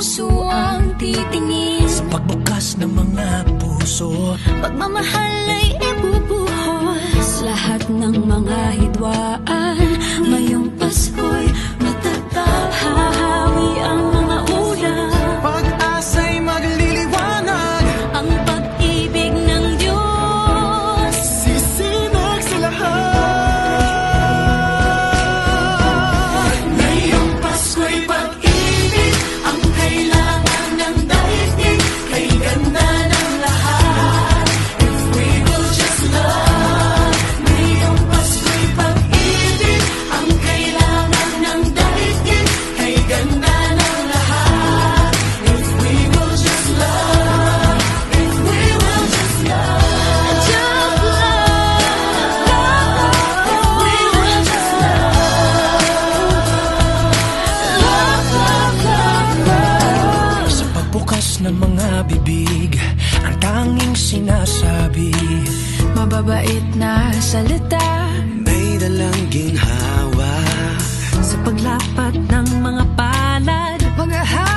puso ang titingin. Sa pagbukas ng mga puso, Pagmamahal ay ibubuhos. Lahat ng mga hidwaan, ngayong Pasko'y matatag. Hahawi ang mga ulan, pag-asa'y magliliwanag. ang pag-ibig ng Diyos Sisinag sa lahat. ngayong Pasko'y pag-ibig ang kailangan ng daigdig. Kay ganda ng lahat, if we will just love. Ngayong Pasko'y pag-ibig ang kailangan ng daigdig. Kay ganda ng lahat, if we will just love. If we will just love. Just love. If we will just love. Sa pagbukas ng mga bibig, ang tanging sinasabi, Mababait na salita may dalang ginhawa. sa paglapat ng mga palad, paghahari